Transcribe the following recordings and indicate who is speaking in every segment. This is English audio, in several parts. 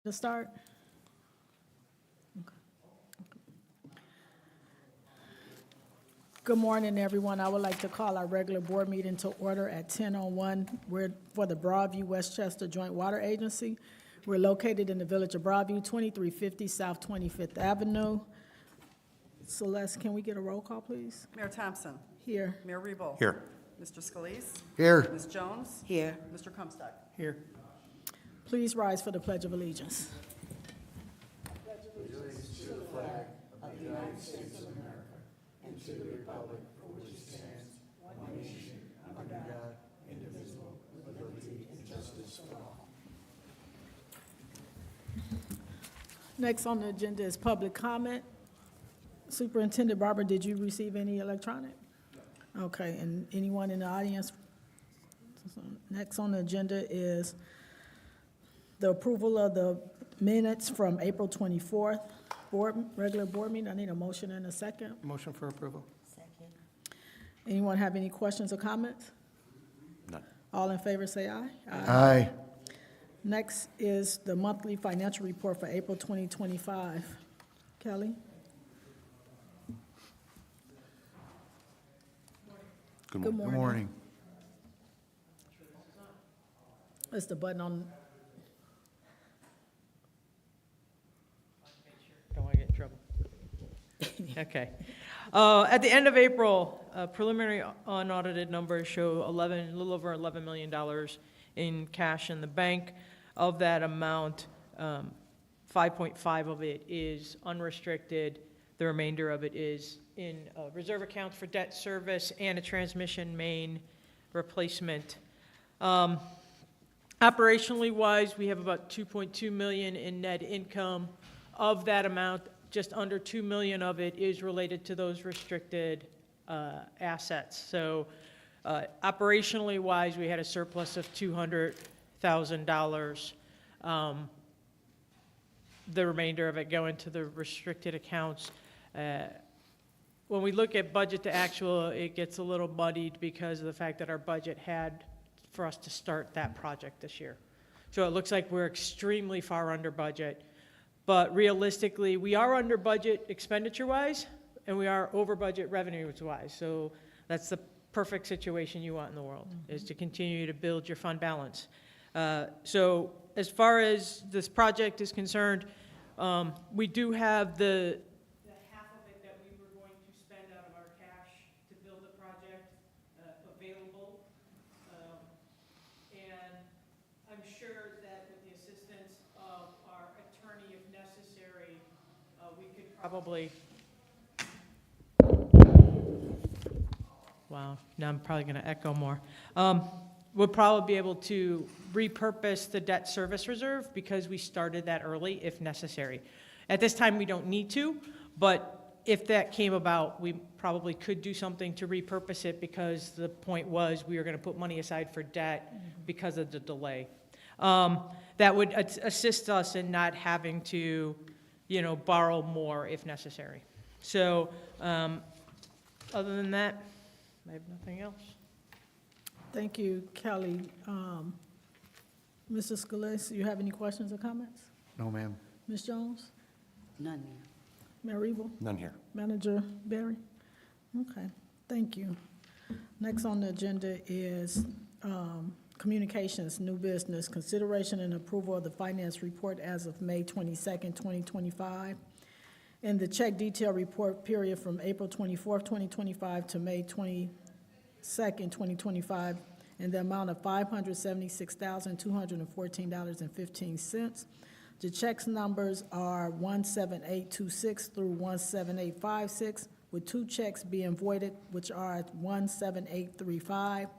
Speaker 1: To start? Okay. Good morning, everyone. I would like to call our regular board meeting to order at 10:01. We're for the Broadview Westchester Joint Water Agency. We're located in the village of Broadview, 2350 South 25th Avenue. Celeste, can we get a roll call, please?
Speaker 2: Mayor Thompson.
Speaker 1: Here.
Speaker 2: Mayor Rebo.
Speaker 3: Here.
Speaker 2: Mr. Scalise.
Speaker 3: Here.
Speaker 2: Ms. Jones.
Speaker 4: Here.
Speaker 2: Mr. Comstock.
Speaker 3: Here.
Speaker 1: Please rise for the Pledge of Allegiance. Next on the agenda is public comment. Superintendent Barber, did you receive any electronic? Okay, and anyone in the audience? Next on the agenda is the approval of the minutes from April 24th, regular board meeting. I need a motion and a second.
Speaker 3: Motion for approval.
Speaker 4: Second.
Speaker 1: Anyone have any questions or comments?
Speaker 3: None.
Speaker 1: All in favor, say aye.
Speaker 3: Aye.
Speaker 1: Next is the monthly financial report for April 2025. Kelly? Good morning. It's the button on,
Speaker 5: Don't want to get in trouble. Okay. At the end of April, preliminary unaudited numbers show a little over $11 million in cash in the bank. Of that amount, 5.5 of it is unrestricted. The remainder of it is in reserve accounts for debt service and a transmission main replacement. Operationally wise, we have about 2.2 million in net income. Of that amount, just under 2 million of it is related to those restricted assets. So operationally wise, we had a surplus of $200,000. The remainder of it going to the restricted accounts. When we look at budget to actual, it gets a little muddied because of the fact that our budget had for us to start that project this year. So it looks like we're extremely far under budget. But realistically, we are under budget expenditure-wise, and we are over budget revenue-wise. So that's the perfect situation you want in the world, is to continue to build your fund balance. So as far as this project is concerned, we do have the half of it that we were going to spend out of our cash to build the project available. And I'm sure that with the assistance of our attorney, if necessary, we could probably. Wow, now I'm probably going to echo more. We'll probably be able to repurpose the debt service reserve because we started that early if necessary. At this time, we don't need to, but if that came about, we probably could do something to repurpose it because the point was we were going to put money aside for debt because of the delay. That would assist us in not having to, borrow more if necessary. So other than that, I have nothing else.
Speaker 1: thank you, Kelly. Mr. Scalise, you have any questions or comments?
Speaker 3: No, ma'am.
Speaker 1: Ms. Jones?
Speaker 4: None, Mayor.
Speaker 1: Mayor Rebo?
Speaker 3: None here.
Speaker 1: Manager Berry? Okay, thank you. Next on the agenda is communications, new business, consideration and approval of the finance report as of May 22nd, 2025, and the check detail report period from April 24th, 2025 to May 22nd, 2025, in the amount of $576,214.15. The checks numbers are 17826 through 17856, with two checks being voided, which are 17835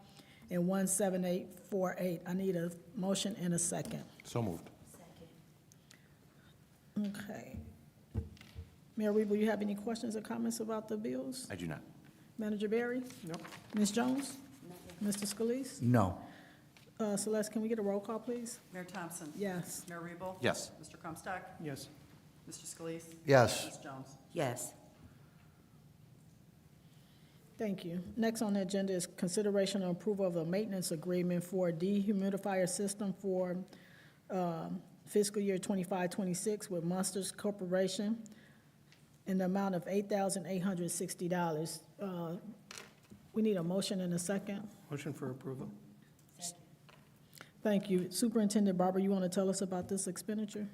Speaker 1: and 17848. I need a motion and a second.
Speaker 3: So moved.
Speaker 4: Second.
Speaker 1: Okay. Mayor Rebo, you have any questions or comments about the bills?
Speaker 3: I do not.
Speaker 1: Manager Berry?
Speaker 3: Nope.
Speaker 1: Ms. Jones?
Speaker 4: Nothing.
Speaker 1: Mr. Scalise?
Speaker 3: No.
Speaker 1: Celeste, can we get a roll call, please?
Speaker 2: Mayor Thompson.
Speaker 1: Yes.
Speaker 2: Mayor Rebo.
Speaker 3: Yes.
Speaker 2: Mr. Comstock.
Speaker 3: Yes.
Speaker 2: Mr. Scalise.
Speaker 3: Yes.
Speaker 2: Ms. Jones.
Speaker 4: Yes.
Speaker 1: Thank you. Next on the agenda is consideration and approval of a maintenance agreement for a dehumidifier system for fiscal year 25-26 with Monsters Corporation in the amount of $8,860. We need a motion and a second.
Speaker 3: Motion for approval?
Speaker 1: Thank you. Superintendent Barber, you want to tell us about this expenditure?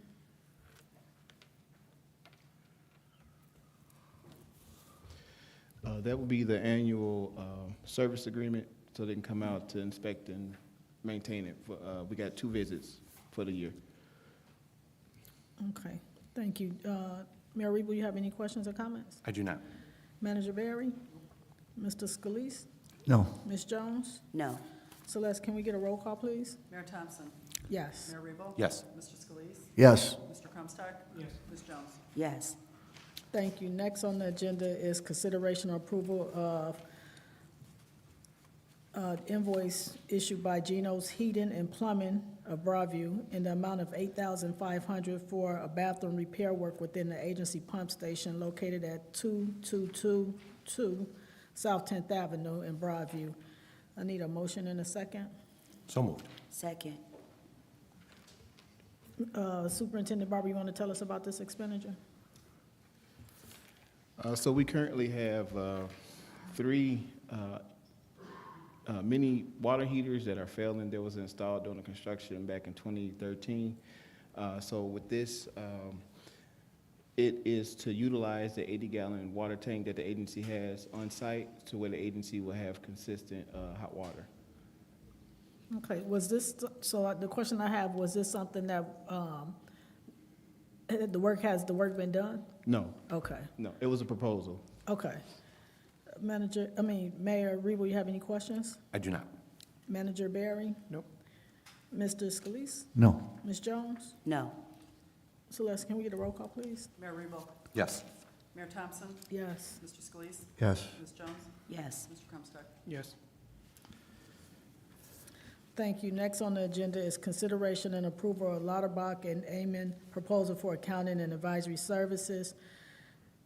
Speaker 6: That would be the annual service agreement, so they can come out to inspect and maintain it. We got 2 visits for the year.
Speaker 1: Okay, thank you. Mayor Rebo, you have any questions or comments?
Speaker 3: I do not.
Speaker 1: Manager Barry? Mr. Scalise?
Speaker 3: No.
Speaker 1: Ms. Jones?
Speaker 4: No.
Speaker 1: Celeste, can we get a roll call, please?
Speaker 2: Mayor Thompson?
Speaker 1: Yes.
Speaker 2: Mayor Rebo?
Speaker 3: Yes.
Speaker 2: Mr. Scalise?
Speaker 3: Yes.
Speaker 2: Mr. Comstock? Yes. Ms. Jones?
Speaker 4: Yes.
Speaker 1: Thank you. Next on the agenda is consideration or approval of invoice issued by Geno's Heating and Plumbing of Broadview in the amount of $8,500 for a bathroom repair work within the agency pump station located at 2222 South 10th Avenue in Broadview. I need a motion and a second.
Speaker 3: So moved.
Speaker 4: Second.
Speaker 1: Superintendent Barber, you want to tell us about this expenditure?
Speaker 6: So we currently have 3 mini water heaters that are failing. That was installed during the construction back in 2013. So with this, it is to utilize the 80-gallon water tank that the agency has on site, to where the agency will have consistent hot water.
Speaker 1: Okay, was this, so the question I have, was this something that, has the work been done?
Speaker 6: No,
Speaker 1: Okay,
Speaker 6: no, it was a proposal.
Speaker 1: okay. Mayor Rebo, you have any questions?
Speaker 3: I do not.
Speaker 1: Manager Barry?
Speaker 3: Nope.
Speaker 1: Mr. Scalise?
Speaker 3: No.
Speaker 1: Ms. Jones?
Speaker 4: No.
Speaker 1: Celeste, can we get a roll call, please?
Speaker 2: Mayor Rebo?
Speaker 3: Yes.
Speaker 2: Mayor Thompson?
Speaker 1: Yes.
Speaker 2: Mr. Scalise?
Speaker 3: Yes.
Speaker 2: Ms. Jones?
Speaker 4: Yes.
Speaker 2: Mr. Comstock?
Speaker 3: Yes.
Speaker 1: Thank you. Next on the agenda is consideration and approval of Lauterbach and Amen proposal for accounting and advisory services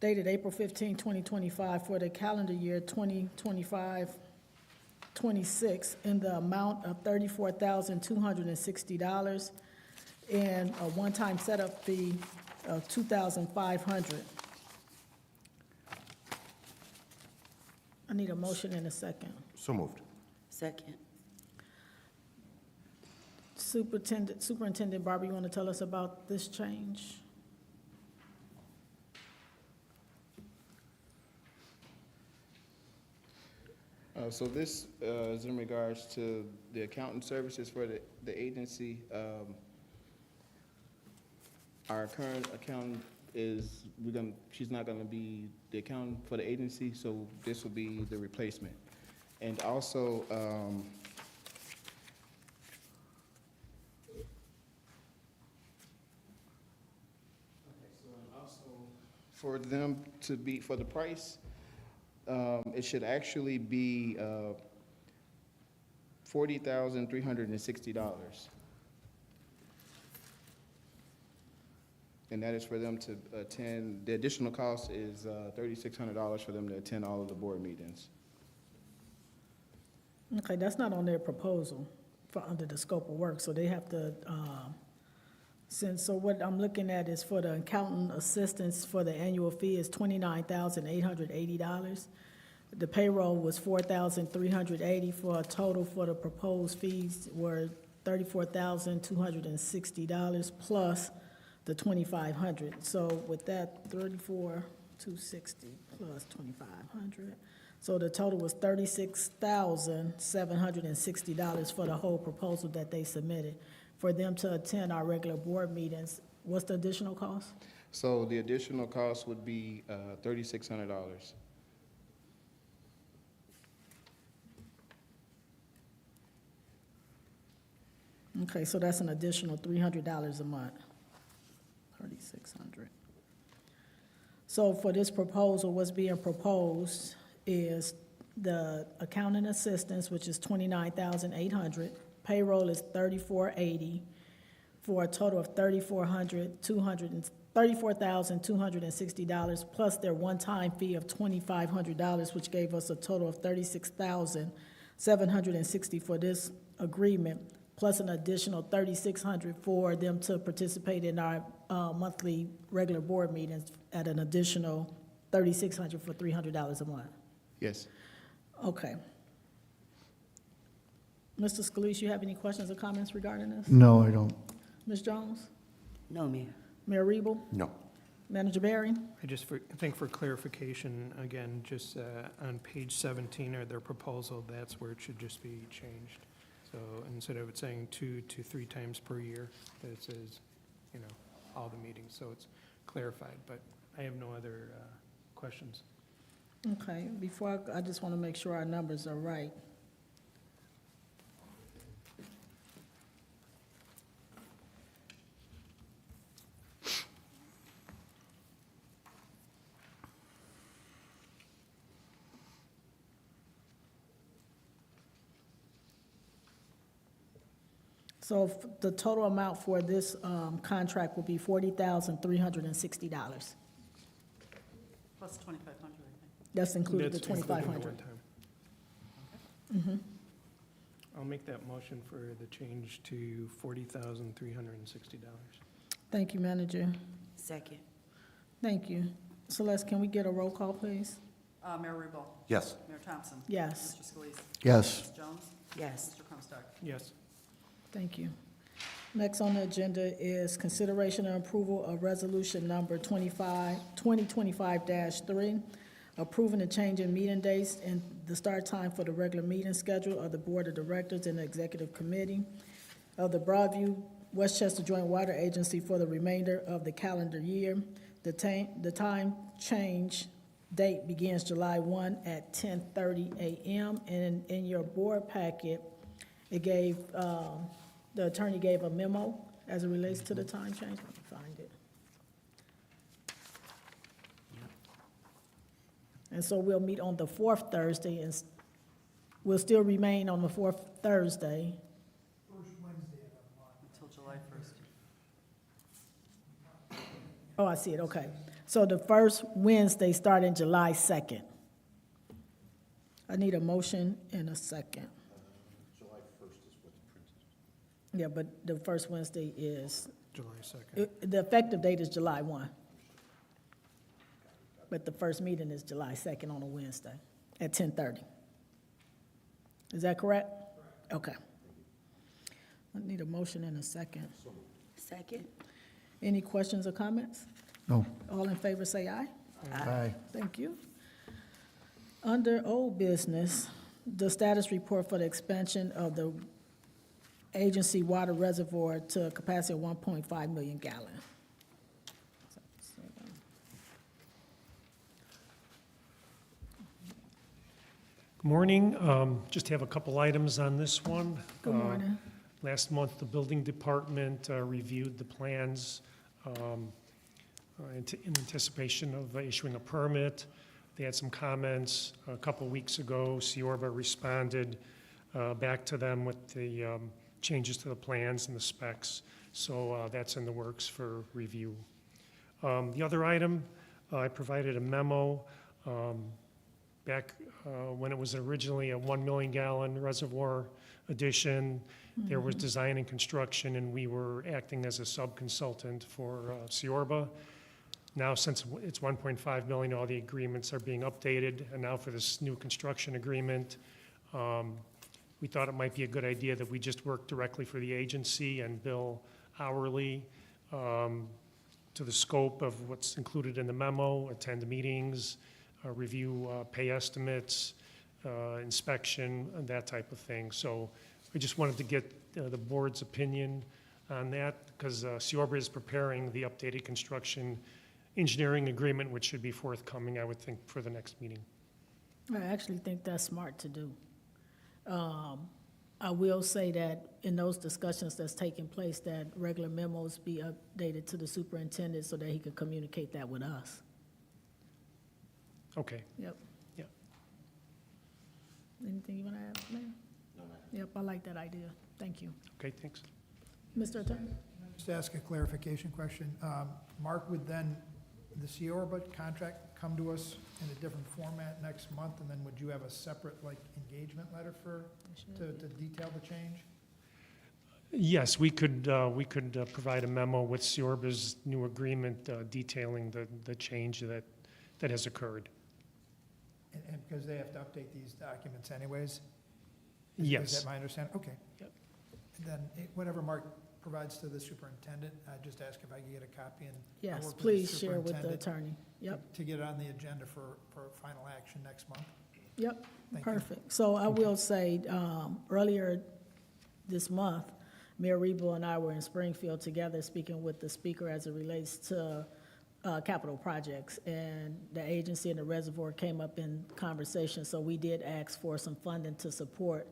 Speaker 1: dated April 15, 2025 for the calendar year 2025-26 in the amount of $34,260 and a one-time setup fee of $2,500. I need a motion and a second.
Speaker 3: So moved.
Speaker 4: Second.
Speaker 1: Superintendent Barber, you want to tell us about this change?
Speaker 6: So this is in regards to the accounting services for the agency. Our current accountant she's not gonna be the accountant for the agency, so this will be the replacement. And also, for them to be, for the price, it should actually be $40,360. And that is for them to attend, the additional cost is $3,600 for them to attend all of the board meetings.
Speaker 1: Okay, that's not on their proposal for under the scope of work, so they have to, so what I'm looking at is for the accountant assistance for the annual fee is $29,880. The payroll was $4,380 for a total for the proposed fees were $34,260 plus the $2,500. So with that, $34,260 plus $2,500. So the total was $36,760 for the whole proposal that they submitted. For them to attend our regular board meetings, what's the additional cost?
Speaker 6: So the additional cost would be $3,600.
Speaker 1: Okay, so that's an additional $300 a month, $3,600. So for this proposal, what's being proposed is the accounting assistance, which is $29,800. Payroll is $34,80 for a total of $34,260 plus their one-time fee of $2,500, which gave us a total of $36,760 for this agreement. plus an additional $3,600 for them to participate in our monthly regular board meetings at an additional $3,600 for $300 a month.
Speaker 6: Yes.
Speaker 1: Okay. Mr. Scalise, you have any questions or comments regarding this?
Speaker 7: No, I don't.
Speaker 1: Ms. Jones?
Speaker 4: No, Mayor.
Speaker 1: Mayor Rebo?
Speaker 3: No.
Speaker 1: Manager Barry?
Speaker 3: I just think for clarification, again, just on page 17 of their proposal, that's where it should just be changed. So instead of it saying 2 to 3 times per year, that it says, all the meetings, so it's clarified, but I have no other questions.
Speaker 1: Okay, before, I just want to make sure our numbers are right. So the total amount for this contract will be $40,360.
Speaker 2: Plus 2,500, I think.
Speaker 1: That's included the
Speaker 3: That's including the
Speaker 1: 2,500.
Speaker 3: one-time. I'll make that motion for the change to $40,360.
Speaker 1: Thank you, Manager.
Speaker 4: Second.
Speaker 1: Thank you. Celeste, can we get a roll call, please?
Speaker 2: Mayor Rebo?
Speaker 3: Yes.
Speaker 2: Mayor Thompson?
Speaker 1: Yes,
Speaker 2: Mr. Scalise?
Speaker 7: Yes.
Speaker 2: Ms. Jones?
Speaker 4: Yes.
Speaker 2: Mr. Comstock?
Speaker 3: Yes.
Speaker 1: thank you. Next on the agenda is consideration and approval of resolution number 2025-3, approving the change in meeting dates and the start time for the regular meeting schedule of the Board of Directors and the Executive Committee of the Broadview Westchester Joint Water Agency for the remainder of the calendar year. The time change date begins July 1 at 10:30 a.m. And in your board packet, it gave, the attorney gave a memo as it relates to the time change. Let me find it. And so we'll meet on the fourth Thursday, and we'll still remain on the fourth Thursday.
Speaker 2: Until July 1st.
Speaker 1: Oh, I see it, okay. So the first Wednesday starting July 2nd. I need a motion and a second.
Speaker 3: July 1st is what's printed.
Speaker 1: Yeah, but the first Wednesday is,
Speaker 3: July 2nd.
Speaker 1: the effective date is July 1. But the first meeting is July 2nd on a Wednesday at 10:30. Is that correct? Okay. I need a motion and a second.
Speaker 4: Second.
Speaker 1: Any questions or comments?
Speaker 7: No.
Speaker 1: All in favor, say aye.
Speaker 7: Aye.
Speaker 1: Thank you. Under old business, the status report for the expansion of the agency water reservoir to a capacity of 1.5 million gallons.
Speaker 8: Good morning. Just have a couple items on this one.
Speaker 1: Good morning.
Speaker 8: Last month, the building department reviewed the plans in anticipation of issuing a permit. They had some comments. A couple weeks ago, Ciorba responded back to them with the changes to the plans and the specs. So that's in the works for review. The other item, I provided a memo back when it was originally a 1 million gallon reservoir addition. There was design and construction, and we were acting as a sub-consultant for Ciorba. Now, since it's 1.5 million, all the agreements are being updated, and now for this new construction agreement, we thought it might be a good idea that we just work directly for the agency and bill hourly to the scope of what's included in the memo, attend the meetings, review pay estimates, inspection, and that type of thing. So I just wanted to get the board's opinion on that, because Ciorba is preparing the updated construction engineering agreement, which should be forthcoming, I would think, for the next meeting.
Speaker 1: I actually think that's smart to do. I will say that in those discussions that's taking place, that regular memos be updated to the superintendent so that he could communicate that with us.
Speaker 8: Okay.
Speaker 1: Yep.
Speaker 8: Yep.
Speaker 1: Anything you want to add, Mayor? No, ma'am. Yep, I like that idea. Thank you.
Speaker 8: Okay, thanks.
Speaker 1: Mr. Attorney?
Speaker 9: Just ask a clarification question. Mark, would then the Ciorba contract come to us in a different format next month, and then would you have a separate, engagement letter to detail the change?
Speaker 8: Yes, we could provide a memo with Siorba's new agreement detailing the change that has occurred.
Speaker 9: And because they have to update these documents anyways?
Speaker 8: Yes.
Speaker 9: Is that my understanding? Okay.
Speaker 8: Yep.
Speaker 9: Then whatever Mark provides to the superintendent, I just ask if I can get a copy and. I'll
Speaker 1: Yes,
Speaker 9: work with the
Speaker 1: please share with the
Speaker 9: superintendent
Speaker 1: attorney. Yep,
Speaker 9: To get it on the agenda for final action next month.
Speaker 1: yep,
Speaker 9: Thank you.
Speaker 1: perfect. So I will say, earlier this month, Mayor Rebo and I were in Springfield together speaking with the speaker as it relates to capital projects. And the agency and the reservoir came up in conversation, so we did ask for some funding to support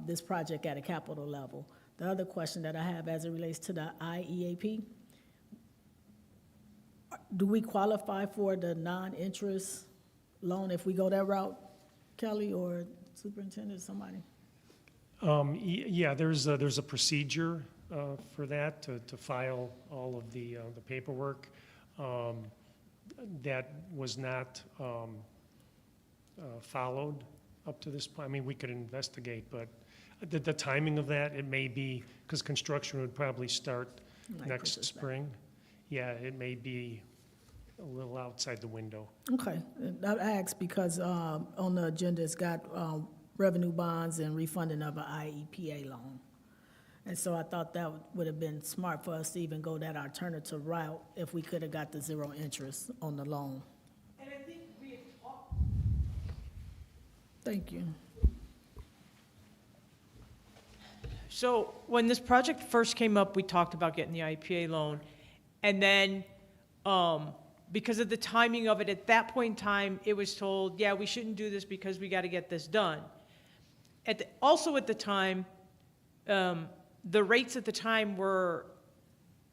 Speaker 1: this project at a capital level. The other question that I have as it relates to the IEAP, do we qualify for the non-interest loan if we go that route, Kelly or superintendent, somebody?
Speaker 8: Yeah, there's a procedure for that, to file all of the paperwork. That was not followed up to this point. I mean, we could investigate, but the timing of that, it may be, because construction would probably start
Speaker 1: Like
Speaker 8: next
Speaker 1: Christmas back.
Speaker 8: spring. Yeah, it may be a little outside the window.
Speaker 1: Okay, I asked because on the agenda, it's got revenue bonds and refunding of an IEPA loan. And so I thought that would have been smart for us to even go that alternative route if we could have got the zero interest on the loan.
Speaker 5: And I think we had talked.
Speaker 1: Thank you.
Speaker 5: So when this project first came up, we talked about getting the IPA loan. And then, because of the timing of it, at that point in time, it was told, yeah, we shouldn't do this because we got to get this done. Also at the time, the rates at the time were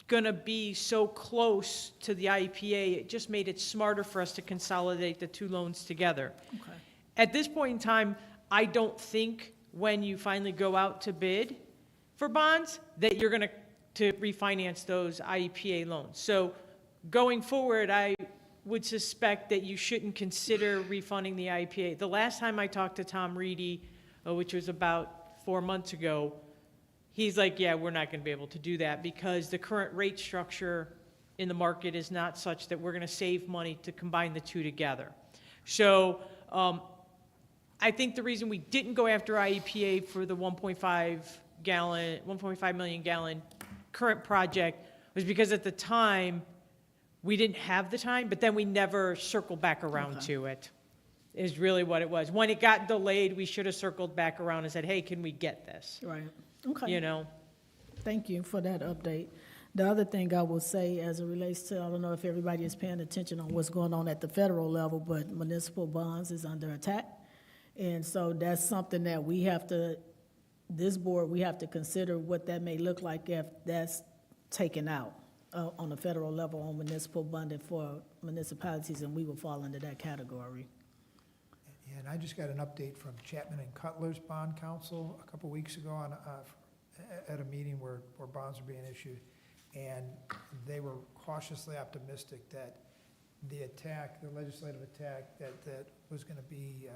Speaker 5: going to be so close to the IEPA, it just made it smarter for us to consolidate the two loans together.
Speaker 1: Okay.
Speaker 5: At this point in time, I don't think when you finally go out to bid for bonds that you're going to refinance those IEPA loans. So going forward, I would suspect that you shouldn't consider refunding the IEPA. The last time I talked to Tom Reedy, which was about 4 months ago, he's like, yeah, we're not going to be able to do that because the current rate structure in the market is not such that we're going to save money to combine the two together. So I think the reason we didn't go after IEPA for the 1.5 million gallon current project was because at the time, we didn't have the time, but then we never circled back around to it, is really what it was. When it got delayed, we should have circled back around and said, hey, can we get this?
Speaker 1: Right, okay.
Speaker 5: You know?
Speaker 1: Thank you for that update. The other thing I will say as it relates to, I don't know if everybody is paying attention on what's going on at the federal level, but municipal bonds is under attack. And so that's something that we have to, this board, we have to consider what that may look like if that's taken out on the federal level on municipal bonding for municipalities, and we will fall into that category.
Speaker 9: And I just got an update from Chapman and Cutler's Bond Council a couple weeks ago on, at a meeting where bonds are being issued. And they were cautiously optimistic that the attack, the legislative attack that was going to be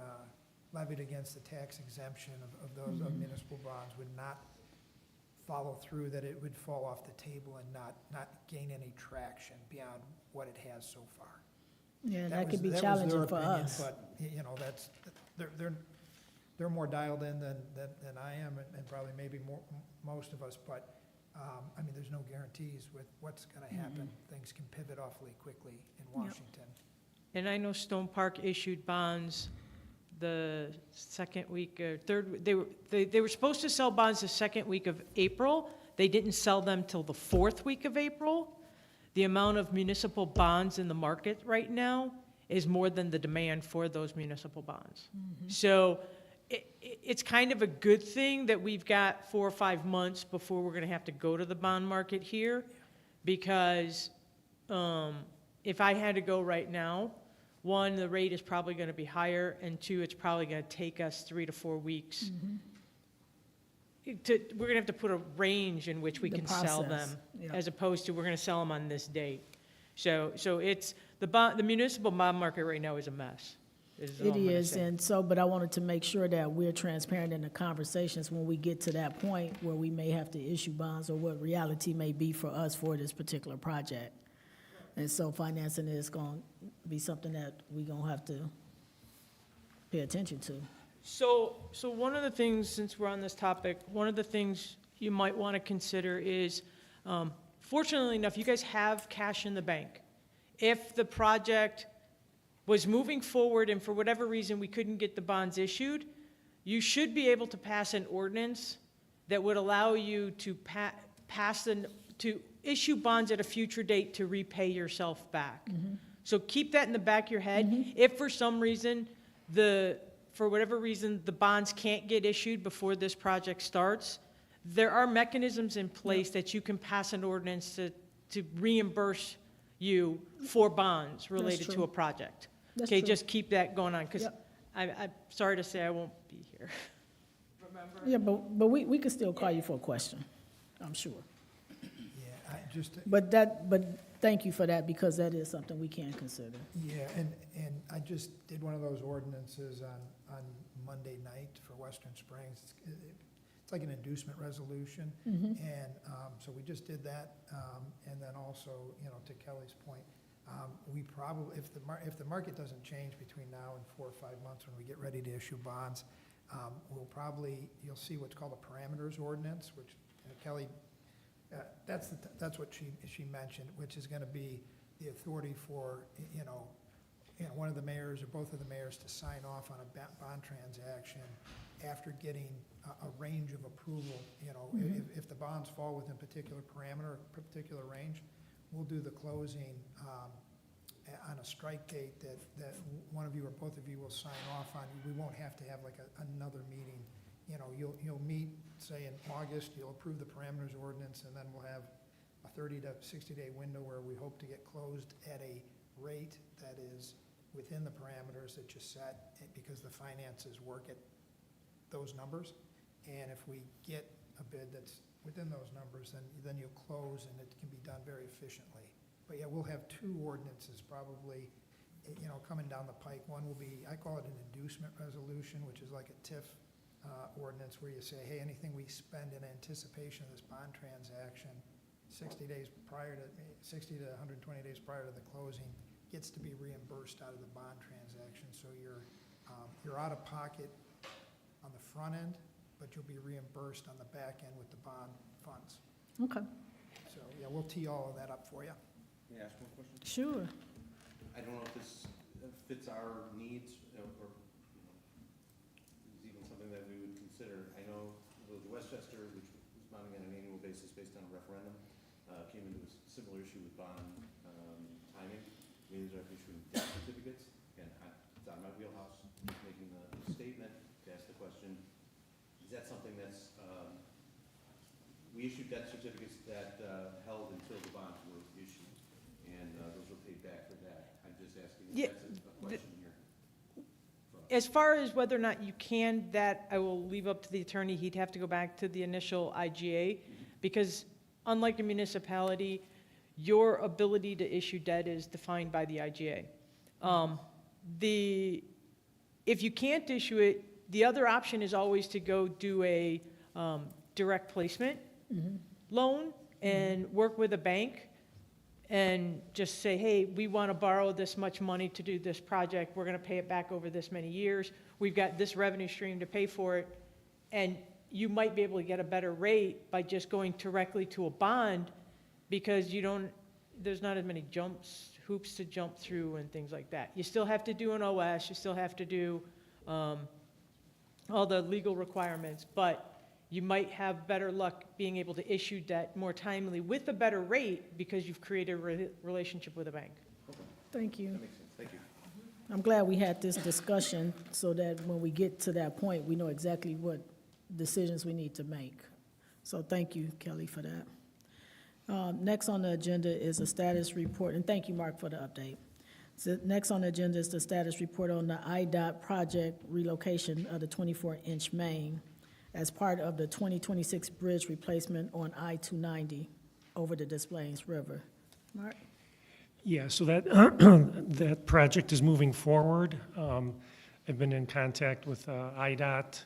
Speaker 9: levied against the tax exemption of those of municipal bonds would not follow through, that it would fall off the table and not gain any traction beyond what it has so far.
Speaker 1: Yeah, that could be
Speaker 9: was their
Speaker 1: challenging for
Speaker 9: opinion,
Speaker 1: us.
Speaker 9: But, you know, that's, they're more dialed in than I am, and probably maybe most of us, but, I mean, there's no guarantees with what's gonna happen. Things can pivot awfully quickly in Washington.
Speaker 5: And I know Stone Park issued bonds the second week, or third, they were supposed to sell bonds the second week of April. They didn't sell them till the fourth week of April. The amount of municipal bonds in the market right now is more than the demand for those municipal bonds. So it's kind of a good thing that we've got 4 or 5 months before we're going to have to go to the bond market here, because if I had to go right now, 1, the rate is probably going to be higher, and 2, it's probably going to take us 3 to 4 weeks. We're going to have to put a range in which we
Speaker 1: The
Speaker 5: can sell them,
Speaker 1: process, yeah.
Speaker 5: as opposed to we're going to sell them on this date. So it's, the municipal bond market right now is a mess. is all
Speaker 1: It
Speaker 5: I'm gonna
Speaker 1: is,
Speaker 5: say.
Speaker 1: and so, but I wanted to make sure that we're transparent in the conversations when we get to that point where we may have to issue bonds or what reality may be for us for this particular project. And so financing is going to be something that we're going to have to pay attention to.
Speaker 5: So one of the things, since we're on this topic, one of the things you might want to consider is, fortunately enough, you guys have cash in the bank. If the project was moving forward and for whatever reason we couldn't get the bonds issued, you should be able to pass an ordinance that would allow you to to issue bonds at a future date to repay yourself back. So keep that in the back of your head. If for some reason, for whatever reason, the bonds can't get issued before this project starts, there are mechanisms in place that you can pass an ordinance to reimburse you for bonds related to
Speaker 1: true.
Speaker 5: a project.
Speaker 1: That's
Speaker 5: Okay,
Speaker 1: true.
Speaker 5: just keep that going on, because
Speaker 1: Yep.
Speaker 5: I'm sorry to say I won't be here. Remember?
Speaker 1: Yeah, but we could still call you for a question, I'm sure.
Speaker 9: Yeah,
Speaker 1: But thank you for that, because that is something we can consider.
Speaker 9: yeah, and I just did one of those ordinances on Monday night for Western Springs. It's like an inducement resolution. And so we just did that. And then also, to Kelly's point, we probably, if the market doesn't change between now and 4 or 5 months when we get ready to issue bonds, you'll see what's called a parameters ordinance, which Kelly, that's what she mentioned, which is gonna be the authority for, one of the mayors or both of the mayors to sign off on a bond transaction after getting a range of approval. If the bonds fall within particular parameter, particular range, we'll do the closing on a strike date that one of you or both of you will sign off on. We won't have to have like another meeting. You'll meet, say in August, you'll approve the parameters ordinance, and then we'll have a 30 to 60-day window where we hope to get closed at a rate that is within the parameters that you set, because the finances work at those numbers. And if we get a bid that's within those numbers, then you'll close, and it can be done very efficiently. But yeah, we'll have 2 ordinances probably, coming down the pike. One will be, I call it an inducement resolution, which is like a TIF ordinance where you say, hey, anything we spend in anticipation of this bond transaction 60 to 120 days prior to the closing gets to be reimbursed out of the bond transaction. So you're out of pocket on the front end, but you'll be reimbursed on the back end with the bond funds.
Speaker 1: Okay,
Speaker 9: So, yeah, we'll tee all of that up for you.
Speaker 6: May I ask one question?
Speaker 1: sure.
Speaker 6: I don't know if this fits our needs or is even something that we would consider. I know the Westchester, which was bonding on an annual basis based on a referendum, came into a similar issue with bond timing. We ended up issuing debt certificates. Again, it's out of my wheelhouse, making the statement to ask the question, is that something that's, we issued debt certificates that held until the bonds were issued, and those were paid back for that. I'm just asking if
Speaker 5: Yeah,
Speaker 6: that's a question here.
Speaker 5: As far as whether or not you can, that I will leave up to the attorney. He'd have to go back to the initial IGA, because unlike a municipality, your ability to issue debt is defined by the IGA. If you can't issue it, the other option is always to go do a direct placement loan and work with a bank and just say, hey, we want to borrow this much money to do this project. We're going to pay it back over this many years. We've got this revenue stream to pay for it. And you might be able to get a better rate by just going directly to a bond, because there's not as many hoops to jump through and things like that. You still have to do an OS, you still have to do all the legal requirements, but you might have better luck being able to issue debt more timely with a better rate because you've created a relationship with a bank.
Speaker 1: Thank you.
Speaker 6: That makes sense. Thank you.
Speaker 1: I'm glad we had this discussion so that when we get to that point, we know exactly what decisions we need to make. So thank you, Kelly, for that. Next on the agenda is a status report, and thank you, Mark, for the update. So next on the agenda is the status report on the IDOT project relocation of the 24-inch main as part of the 2026 bridge replacement on I-290 over the Des Plaines River. Mark?
Speaker 8: Yeah, so that, that project is moving forward. I've been in contact with IDOT.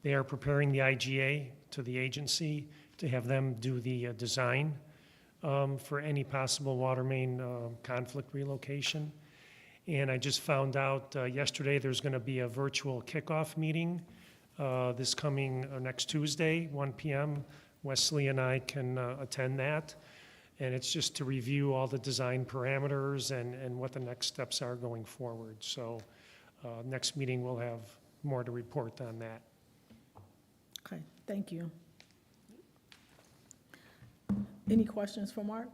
Speaker 8: They are preparing the IGA to the agency to have them do the design for any possible water main conflict relocation. And I just found out yesterday there's going to be a virtual kickoff meeting this coming next Tuesday, 1 p.m. Wesley and I can attend that. And it's just to review all the design parameters and what the next steps are going forward. So next meeting we'll have more to report on that.
Speaker 1: Okay, thank you. Any questions for Mark?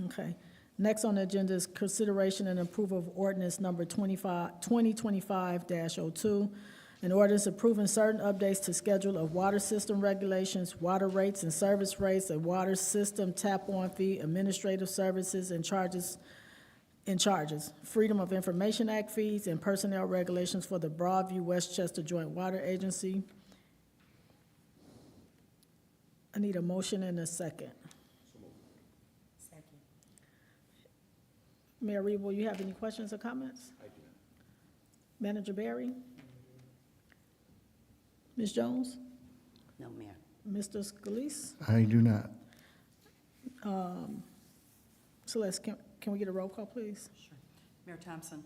Speaker 1: Okay. Next on the agenda is consideration and approval of ordinance number 2025-02, an ordinance approving certain updates to schedule of water system regulations, water rates and service rates, and water system tap-on fee, administrative services and charges, Freedom of Information Act fees, and personnel regulations for the Broadview Westchester Joint Water Agency. I need a motion and a second.
Speaker 4: Second.
Speaker 1: Mayor Reed, will you have any questions or comments? I do. Manager Barry? Ms. Jones?
Speaker 4: No, Mayor.
Speaker 1: Mr. Scalise?
Speaker 7: I do not.
Speaker 1: Celeste, can we get a roll call, please?
Speaker 2: Sure. Mayor Thompson?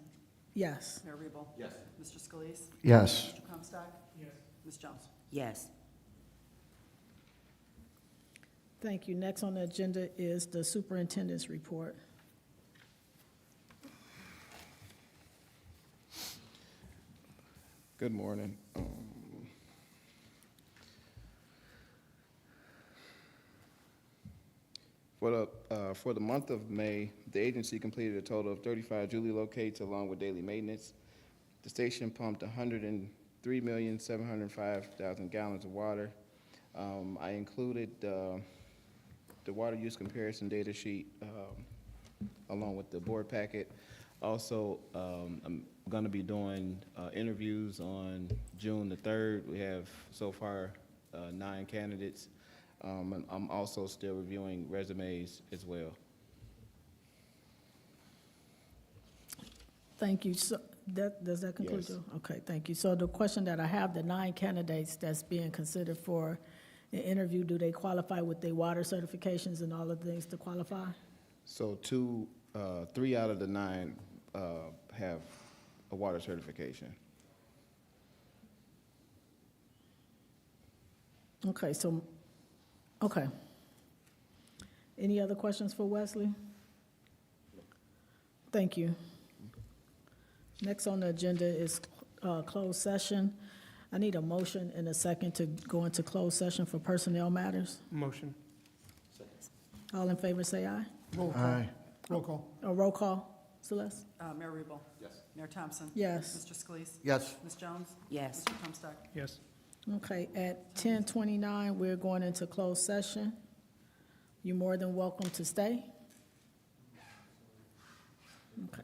Speaker 1: Yes.
Speaker 2: Mayor Rebo?
Speaker 6: Yes.
Speaker 2: Mr. Scalise?
Speaker 7: Yes.
Speaker 2: Mr. Comstock? Yes. Ms. Jones?
Speaker 4: Yes.
Speaker 1: Thank you. Next on the agenda is the superintendent's report.
Speaker 6: Good morning. For the month of May, the agency completed a total of 35 Julie locates along with daily maintenance. The station pumped 103,705,000 gallons of water. I included the water use comparison data sheet along with the board packet. Also, I'm going to be doing interviews on June the 3rd. We have so far 9 candidates. And I'm also still reviewing resumes as well.
Speaker 1: Thank you. So does that conclude
Speaker 6: Yes.
Speaker 1: you? Okay, thank you. So the question that I have, the 9 candidates that's being considered for an interview, do they qualify with their water certifications and all of the things to qualify?
Speaker 6: So 3 out of the 9 have a water certification.
Speaker 1: Okay, so, okay. Any other questions for Wesley? Thank you. Next on the agenda is closed session. I need a motion and a second to go into closed session for personnel matters.
Speaker 3: Motion.
Speaker 1: All in favor, say aye.
Speaker 9: Roll call.
Speaker 7: Aye.
Speaker 9: Roll call.
Speaker 1: Roll call. Celeste?
Speaker 2: Mayor Rebo? Yes. Mayor Thompson?
Speaker 1: Yes.
Speaker 2: Mr. Scalise?
Speaker 7: Yes.
Speaker 2: Ms. Jones?
Speaker 4: Yes.
Speaker 2: Mr. Comstock?
Speaker 3: Yes.
Speaker 1: Okay, at 10:29, we're going into closed session. You're more than welcome to stay. Okay.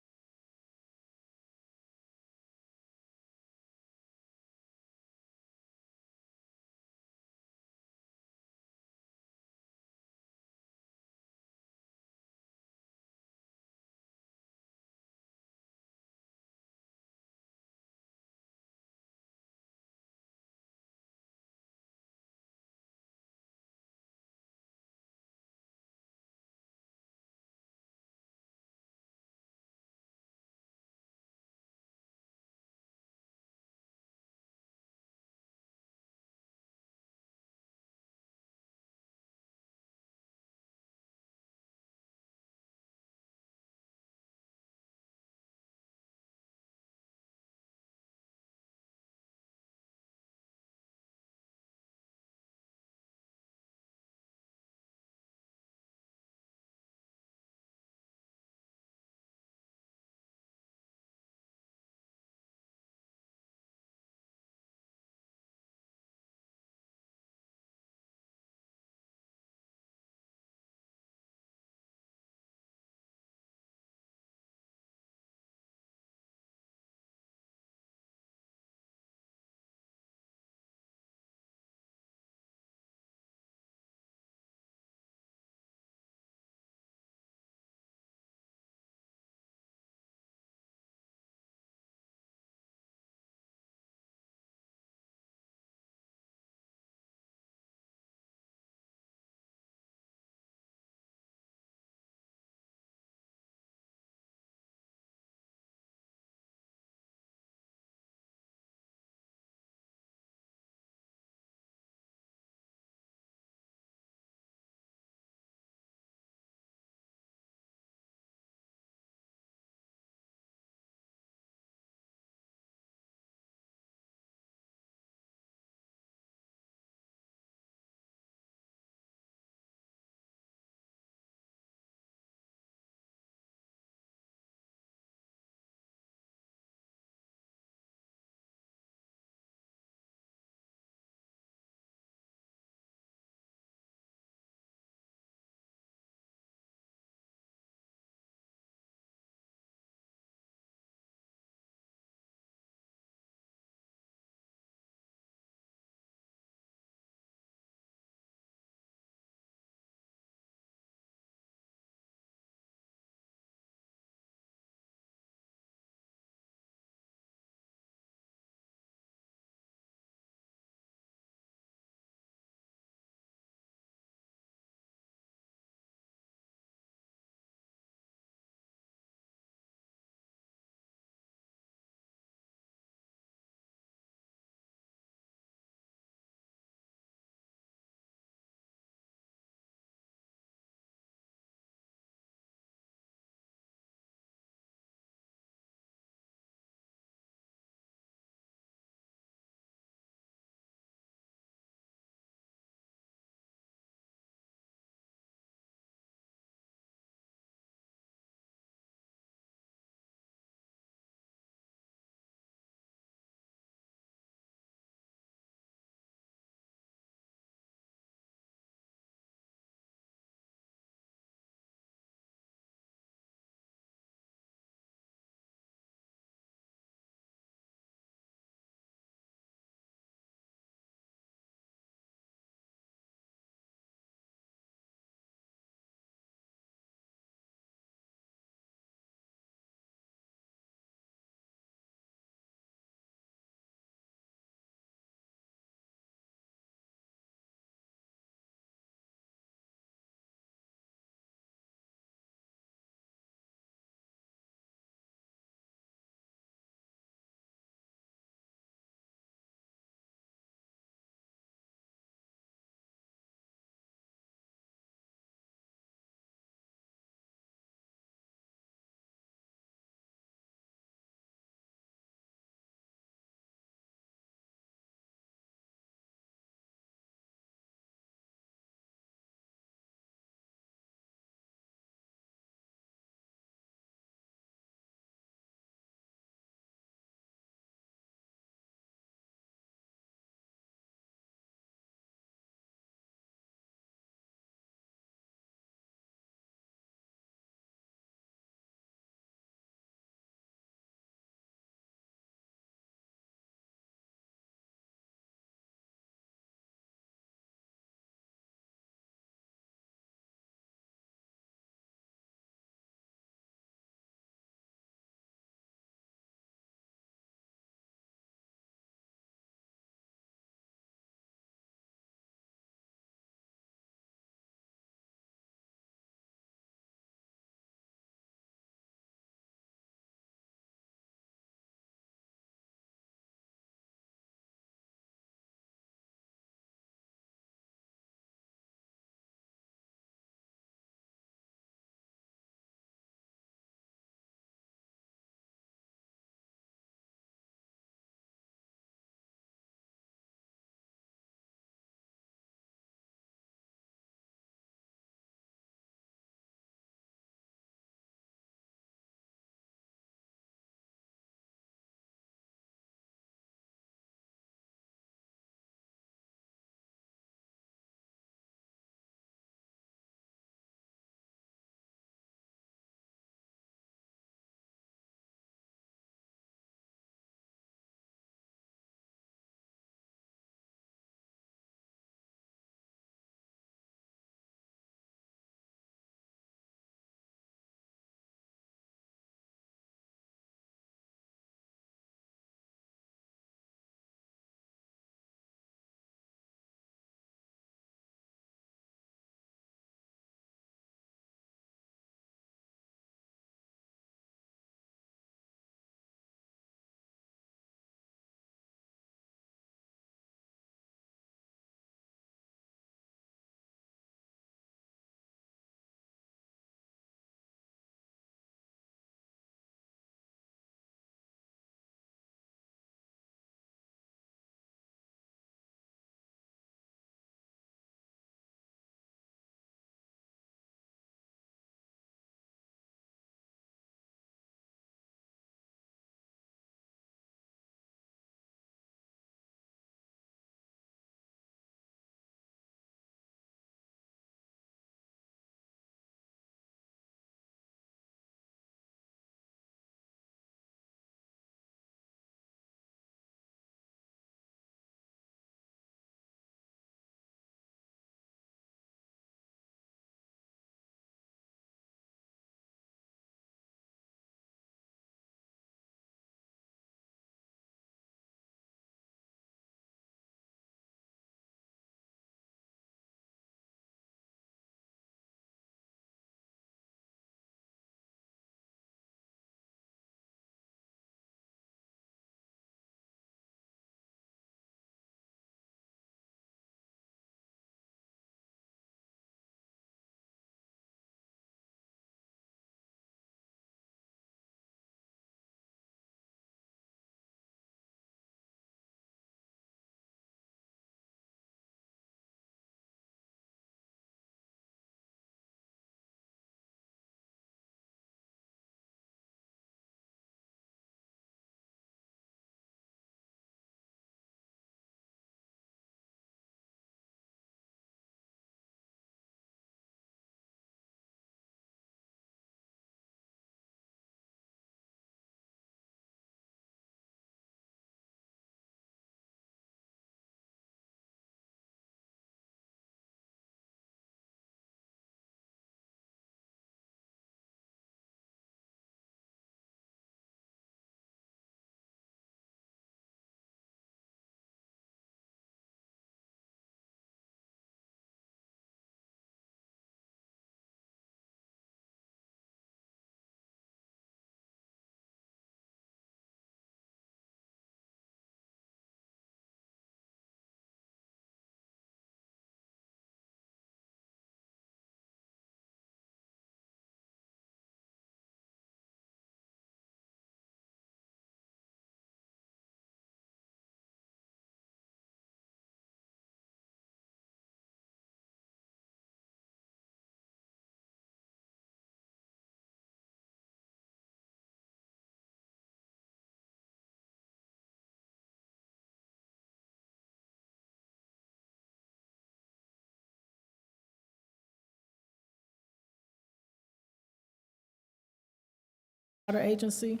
Speaker 1: Water Agency,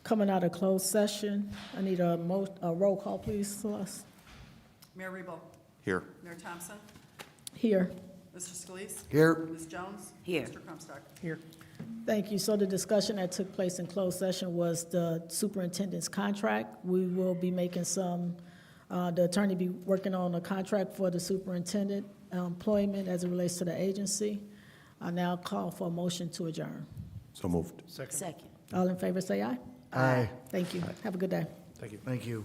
Speaker 1: coming out of closed session. I need a roll call, please, Celeste.
Speaker 2: Mayor Rebo.
Speaker 7: Here.
Speaker 2: Mayor Thompson.
Speaker 1: Here.
Speaker 2: Mr. Scalise.
Speaker 7: Here.
Speaker 2: Ms. Jones.
Speaker 4: Here.
Speaker 2: Mr. Comstock.
Speaker 3: Here.
Speaker 1: Thank you. So the discussion that took place in closed session was the superintendent's contract. We will be making the attorney be working on a contract for the superintendent employment as it relates to the agency. I now call for a motion to adjourn.
Speaker 7: So moved.
Speaker 4: Second.
Speaker 1: All in favor, say aye.
Speaker 7: Aye.
Speaker 1: Thank you. Have a good day.
Speaker 7: Thank you.